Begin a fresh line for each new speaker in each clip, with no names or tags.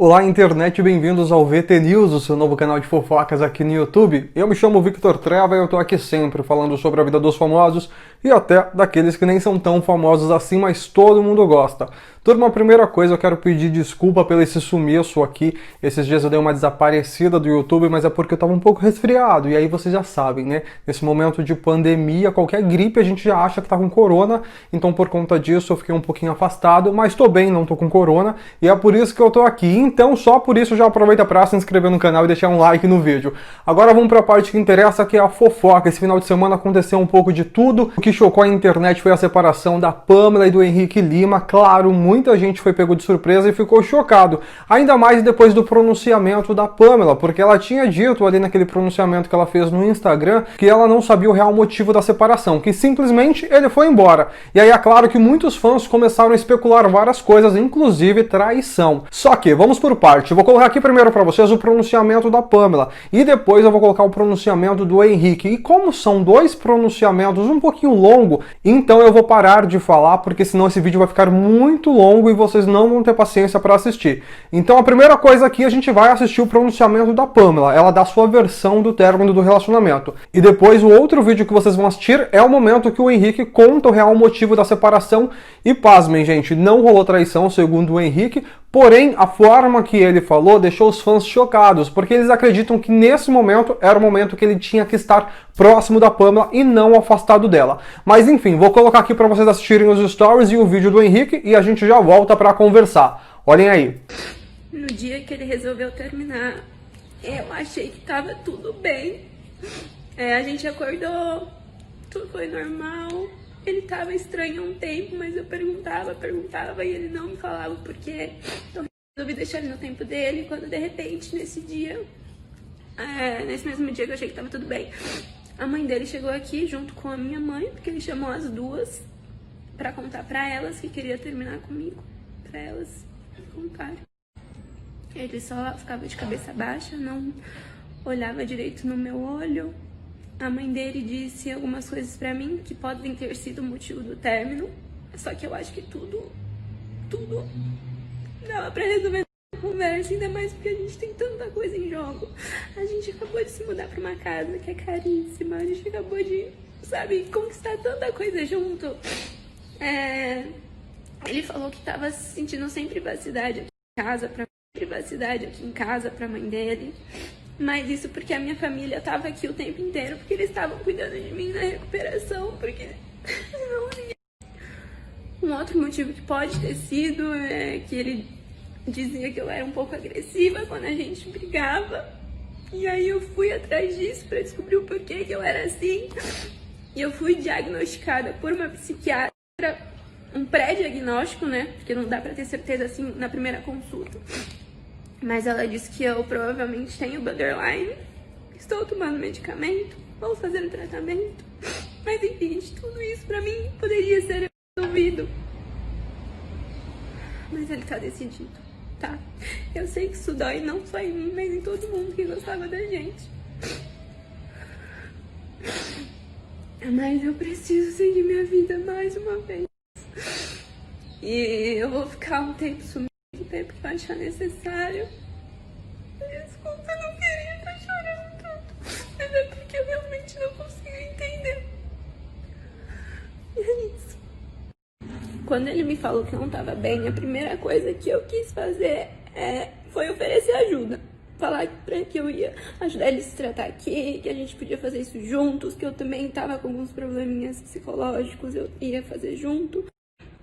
Olá internet, bem-vindos ao VT News, o seu novo canal de fofocas aqui no YouTube. Eu me chamo Victor Treva e eu tô aqui sempre falando sobre a vida dos famosos e até daqueles que nem são tão famosos assim, mas todo mundo gosta. Turma, a primeira coisa, eu quero pedir desculpa pelo esse sumiço aqui. Esses dias eu dei uma desaparecida do YouTube, mas é porque eu tava um pouco resfriado. E aí vocês já sabem, né? Nesse momento de pandemia, qualquer gripe a gente já acha que tá com corona. Então por conta disso eu fiquei um pouquinho afastado, mas tô bem, não tô com corona. E é por isso que eu tô aqui. Então só por isso já aproveita pra se inscrever no canal e deixar um like no vídeo. Agora vamos pra parte que interessa, que é a fofoca. Esse final de semana aconteceu um pouco de tudo. O que chocou a internet foi a separação da Pamela e do Henrique Lima. Claro, muita gente foi pego de surpresa e ficou chocado. Ainda mais depois do pronunciamento da Pamela, porque ela tinha dito ali naquele pronunciamento que ela fez no Instagram que ela não sabia o real motivo da separação, que simplesmente ele foi embora. E aí é claro que muitos fãs começaram a especular várias coisas, inclusive traição. Só que, vamos por parte. Eu vou colocar aqui primeiro para vocês o pronunciamento da Pamela e depois eu vou colocar o pronunciamento do Henrique. E como são dois pronunciamentos um pouquinho longo, então eu vou parar de falar, porque senão esse vídeo vai ficar muito longo e vocês não vão ter paciência para assistir. Então a primeira coisa aqui, a gente vai assistir o pronunciamento da Pamela. Ela dá a sua versão do término do relacionamento. E depois o outro vídeo que vocês vão assistir é o momento que o Henrique conta o real motivo da separação. E pasmem, gente, não rolou traição segundo o Henrique, porém a forma que ele falou deixou os fãs chocados, porque eles acreditam que nesse momento era o momento que ele tinha que estar próximo da Pamela e não afastado dela. Mas enfim, vou colocar aqui para vocês assistirem os stories e o vídeo do Henrique e a gente já volta para conversar. Olhem aí.
No dia que ele resolveu terminar, eu achei que tava tudo bem. A gente acordou, tudo foi normal. Ele tava estranho há um tempo, mas eu perguntava e ele não me falava por quê. Então eu resolvi deixar ele no tempo dele, quando de repente, nesse mesmo dia que eu achei que tava tudo bem, a mãe dele chegou aqui junto com a minha mãe, porque ele chamou as duas pra contar pra elas que queria terminar comigo, pra elas contarem. Ele só ficava de cabeça baixa, não olhava direito no meu olho. A mãe dele disse algumas coisas pra mim que podem ter sido o motivo do término, só que eu acho que tudo dava pra resolver na conversa, ainda mais porque a gente tem tanta coisa em jogo. A gente acabou de se mudar pra uma casa que é caríssima, a gente acabou de, conquistar tanta coisa junto. Ele falou que tava se sentindo sem privacidade aqui em casa pra mãe dele. Mas isso porque a minha família estava aqui o tempo inteiro, porque eles estavam cuidando de mim na recuperação, porque não ia. Um outro motivo que pode ter sido é que ele dizia que eu era um pouco agressiva quando a gente brigava. E aí eu fui atrás disso para descobrir o porquê que eu era assim. E eu fui diagnosticada por uma psiquiatra, um pré-diagnóstico, né? Porque não dá para ter certeza assim na primeira consulta. Mas ela disse que eu provavelmente tenho borderline, estou tomando medicamento, vou fazer um tratamento. Mas enfim, tudo isso pra mim poderia ser resolvido. Mas ele tá decidido, tá? Eu sei que isso dói não só em mim, mas em todo mundo que gostava da gente. Mas eu preciso seguir minha vida mais uma vez. E eu vou ficar um tempo sumida. O tempo que eu achar necessário. Desculpa, eu não queria estar chorando tanto, mas é porque eu realmente não consigo entender. E é isso. Quando ele me falou que não estava bem, a primeira coisa que eu quis fazer foi oferecer ajuda. Falar que eu ia ajudar ele a se tratar aqui, que a gente podia fazer isso juntos, que eu também estava com alguns probleminhas psicológicos, eu ia fazer junto.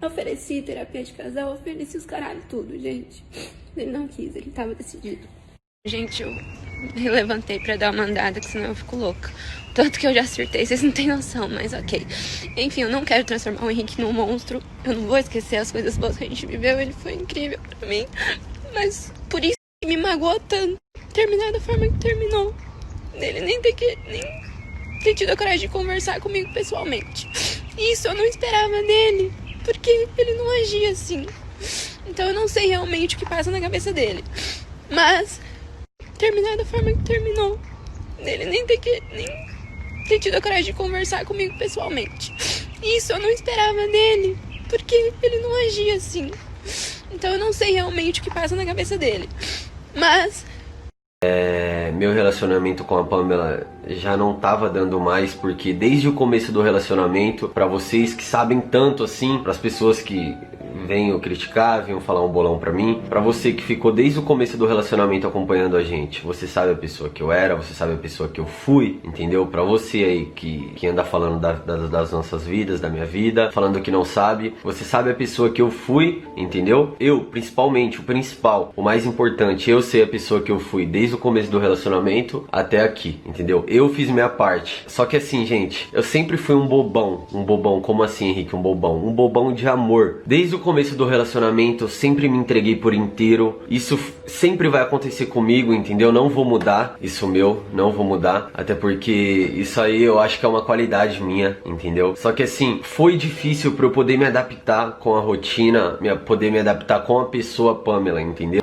Ofereci terapia de casal, ofereci os caralho tudo, gente. Ele não quis, ele tava decidido. Gente, eu me levantei pra dar uma andada, que senão eu fico louca. Tanto que eu já acertei, vocês não têm noção, mas ok. Enfim, eu não quero transformar o Henrique num monstro. Eu não vou esquecer as coisas boas que a gente viveu, ele foi incrível pra mim. Mas por isso que me magoou tanto terminar da forma que terminou. Ele nem ter tido a coragem de conversar comigo pessoalmente. Isso eu não esperava dele. Porque ele não agia assim. Então eu não sei realmente o que passa na cabeça dele. Mas terminar da forma que terminou, ele nem ter tido a coragem de conversar comigo pessoalmente. Isso eu não esperava dele. Porque ele não agia assim. Então eu não sei realmente o que passa na cabeça dele. Mas
Meu relacionamento com a Pamela já não tava dando mais, porque desde o começo do relacionamento, pra vocês que sabem tanto assim, pras pessoas que venham criticar, venham falar um bolão pra mim, pra você que ficou desde o começo do relacionamento acompanhando a gente, você sabe a pessoa que eu era, você sabe a pessoa que eu fui, entendeu? Pra você aí que anda falando das nossas vidas, da minha vida, falando que não sabe, você sabe a pessoa que eu fui, entendeu? Eu, principalmente, o principal, o mais importante, eu sei a pessoa que eu fui desde o começo do relacionamento até aqui, entendeu? Eu fiz minha parte. Só que assim, gente, eu sempre fui um bobão. Um bobão, como assim, Henrique? Um bobão de amor. Desde o começo do relacionamento, eu sempre me entreguei por inteiro. Isso sempre vai acontecer comigo, entendeu? Não vou mudar. Isso meu, não vou mudar. Até porque isso aí eu acho que é uma qualidade minha, entendeu? Só que assim, foi difícil pra eu poder me adaptar com a rotina, poder me adaptar com a pessoa Pamela, entendeu?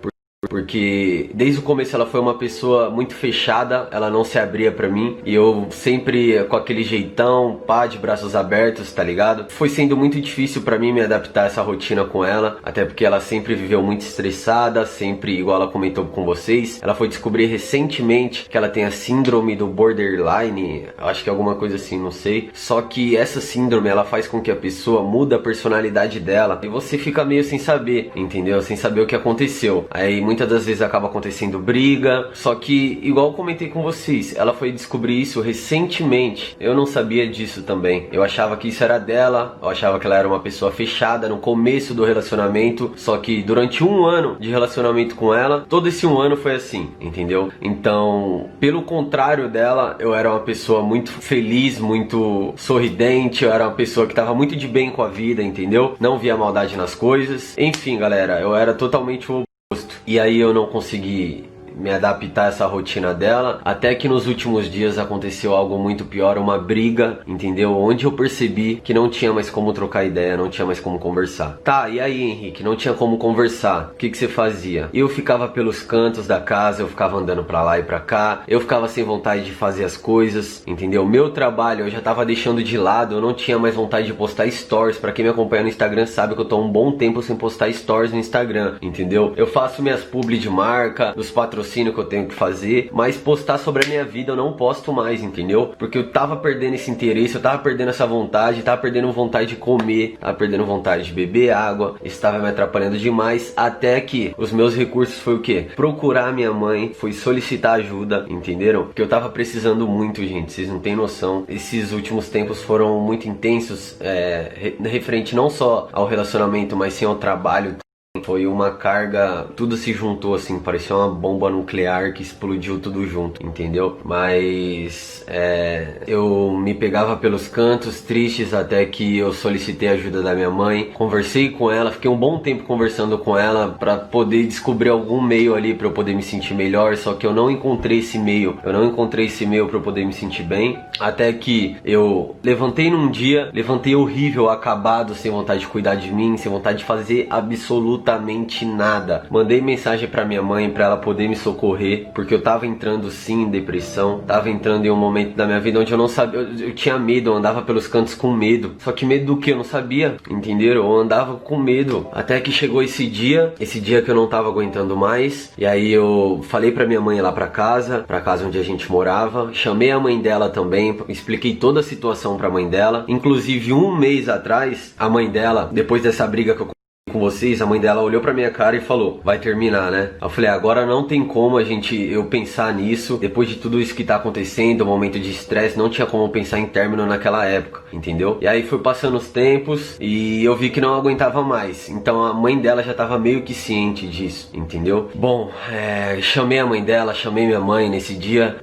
Porque desde o começo ela foi uma pessoa muito fechada, ela não se abria pra mim, e eu sempre com aquele jeitão, pá, de braços abertos, tá ligado? Foi sendo muito difícil pra mim me adaptar a essa rotina com ela, até porque ela sempre viveu muito estressada, sempre, igual ela comentou com vocês, ela foi descobrir recentemente que ela tem a síndrome do borderline, acho que é alguma coisa assim, não sei. Só que essa síndrome, ela faz com que a pessoa muda a personalidade dela, e você fica meio sem saber, entendeu? Sem saber o que aconteceu. Aí muitas das vezes acaba acontecendo briga, só que, igual eu comentei com vocês, ela foi descobrir isso recentemente. Eu não sabia disso também. Eu achava que isso era dela, eu achava que ela era uma pessoa fechada no começo do relacionamento, só que durante um ano de relacionamento com ela, todo esse um ano foi assim, entendeu? Então, pelo contrário dela, eu era uma pessoa muito feliz, muito sorridente, eu era uma pessoa que tava muito de bem com a vida, entendeu? Não via maldade nas coisas. Enfim, galera, eu era totalmente o oposto. E aí eu não consegui me adaptar a essa rotina dela, até que nos últimos dias aconteceu algo muito pior, uma briga, entendeu? Onde eu percebi que não tinha mais como trocar ideia, não tinha mais como conversar. Tá, e aí, Henrique, não tinha como conversar, o que você fazia? Eu ficava pelos cantos da casa, eu ficava andando pra lá e pra cá, eu ficava sem vontade de fazer as coisas, entendeu? Meu trabalho eu já tava deixando de lado, eu não tinha mais vontade de postar stories. Pra quem me acompanha no Instagram sabe que eu tô um bom tempo sem postar stories no Instagram, entendeu? Eu faço minhas publi de marca, os patrocínios que eu tenho que fazer, mas postar sobre a minha vida eu não posto mais, entendeu? Porque eu tava perdendo esse interesse, eu tava perdendo essa vontade, tava perdendo vontade de comer, tava perdendo vontade de beber água, estava me atrapalhando demais, até que os meus recursos foi o quê? Procurar minha mãe, foi solicitar ajuda, entenderam? Porque eu tava precisando muito, gente, vocês não têm noção. Esses últimos tempos foram muito intensos, referente não só ao relacionamento, mas sim ao trabalho. Foi uma carga, tudo se juntou assim, parecia uma bomba nuclear que explodiu tudo junto, entendeu? Mas eu me pegava pelos cantos tristes até que eu solicitei a ajuda da minha mãe, conversei com ela, fiquei um bom tempo conversando com ela pra poder descobrir algum meio ali pra eu poder me sentir melhor, só que eu não encontrei esse meio, pra eu poder me sentir bem, até que eu levantei num dia, levantei horrível, acabado, sem vontade de cuidar de mim, sem vontade de fazer absolutamente nada. Mandei mensagem pra minha mãe pra ela poder me socorrer, porque eu tava entrando sim em depressão, tava entrando em um momento da minha vida onde eu não sabia, eu tinha medo, eu andava pelos cantos com medo. Só que medo do que? Eu não sabia, entenderam? Eu andava com medo. Até que chegou esse dia que eu não tava aguentando mais, e aí eu falei pra minha mãe ir lá pra casa onde a gente morava, chamei a mãe dela também, expliquei toda a situação pra mãe dela. Inclusive um mês atrás, a mãe dela, depois dessa briga que eu com vocês, a mãe dela olhou pra minha cara e falou: vai terminar, né? Eu falei: agora não tem como eu pensar nisso, depois de tudo isso que tá acontecendo, o momento de estresse, não tinha como pensar em término naquela época, entendeu? E aí foi passando os tempos e eu vi que não aguentava mais, então a mãe dela já tava meio que ciente disso, entendeu? Bom, chamei a mãe dela, chamei minha mãe nesse dia,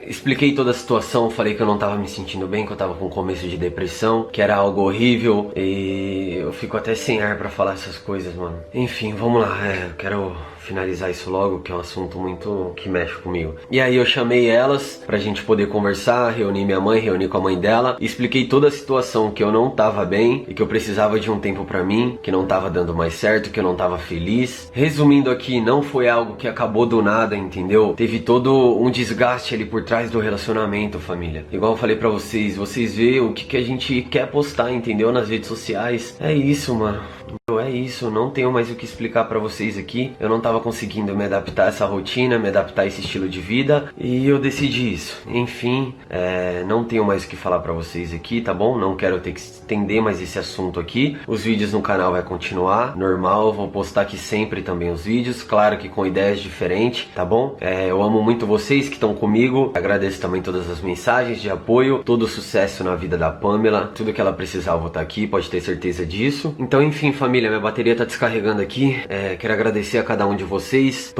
expliquei toda a situação, falei que eu não tava me sentindo bem, que eu tava com começo de depressão, que era algo horrível, e eu fico até sem ar pra falar essas coisas, mano. Enfim, vamos lá, eu quero finalizar isso logo, que é um assunto muito que mexe comigo. E aí eu chamei elas pra gente poder conversar, reuni minha mãe, reuni com a mãe dela, expliquei toda a situação, que eu não tava bem e que eu precisava de um tempo pra mim, que não tava dando mais certo, que eu não tava feliz. Resumindo aqui, não foi algo que acabou do nada, entendeu? Teve todo um desgaste ali por trás do relacionamento, família. Igual eu falei pra vocês, vocês veem o que a gente quer postar, entendeu? Nas redes sociais. É isso, mano. É isso, não tenho mais o que explicar pra vocês aqui. Eu não tava conseguindo me adaptar a essa rotina, me adaptar a esse estilo de vida, e eu decidi isso. Enfim, não tenho mais o que falar pra vocês aqui, tá bom? Não quero ter que estender mais esse assunto aqui. Os vídeos no canal vai continuar, normal, vou postar aqui sempre também os vídeos, claro que com ideias diferentes, tá bom? Eu amo muito vocês que estão comigo, agradeço também todas as mensagens de apoio, todo o sucesso na vida da Pamela, tudo que ela precisar eu vou estar aqui, pode ter certeza disso. Então, enfim, família, minha bateria tá descarregando aqui, quero agradecer a cada um de vocês.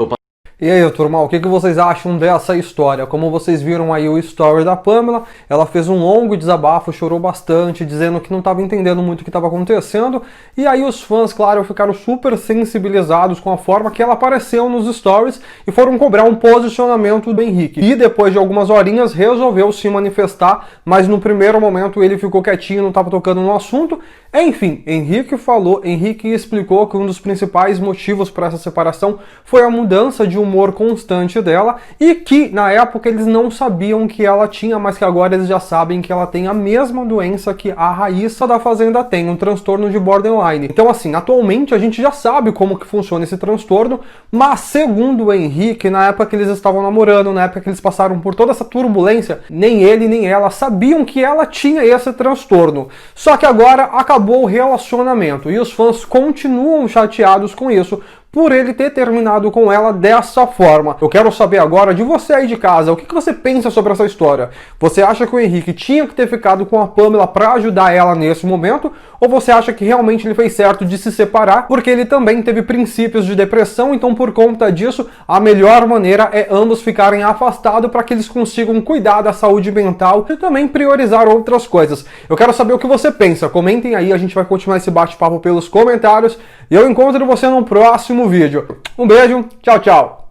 E aí, turma, o que vocês acham dessa história? Como vocês viram aí o story da Pamela, ela fez um longo desabafo, chorou bastante, dizendo que não estava entendendo muito o que estava acontecendo. E aí os fãs, claro, ficaram super sensibilizados com a forma que ela apareceu nos stories e foram cobrar um posicionamento do Henrique. E depois de algumas horinhas resolveu se manifestar, mas no primeiro momento ele ficou quietinho, não estava tocando no assunto. Enfim, Henrique explicou que um dos principais motivos para essa separação foi a mudança de humor constante dela e que na época eles não sabiam que ela tinha, mas que agora eles já sabem que ela tem a mesma doença que a Raíssa da Fazenda tem, um transtorno de borderline. Então assim, atualmente a gente já sabe como que funciona esse transtorno, mas segundo o Henrique, na época que eles estavam namorando, na época que eles passaram por toda essa turbulência, nem ele nem ela sabiam que ela tinha esse transtorno. Só que agora acabou o relacionamento e os fãs continuam chateados com isso, por ele ter terminado com ela dessa forma. Eu quero saber agora de você aí de casa, o que você pensa sobre essa história? Você acha que o Henrique tinha que ter ficado com a Pamela para ajudar ela nesse momento? Ou você acha que realmente ele fez certo de se separar, porque ele também teve princípios de depressão, então por conta disso, a melhor maneira é ambos ficarem afastados para que eles consigam cuidar da saúde mental e também priorizar outras coisas. Eu quero saber o que você pensa, comentem aí, a gente vai continuar esse bate-papo pelos comentários e eu encontro você no próximo vídeo. Um beijo, tchau, tchau!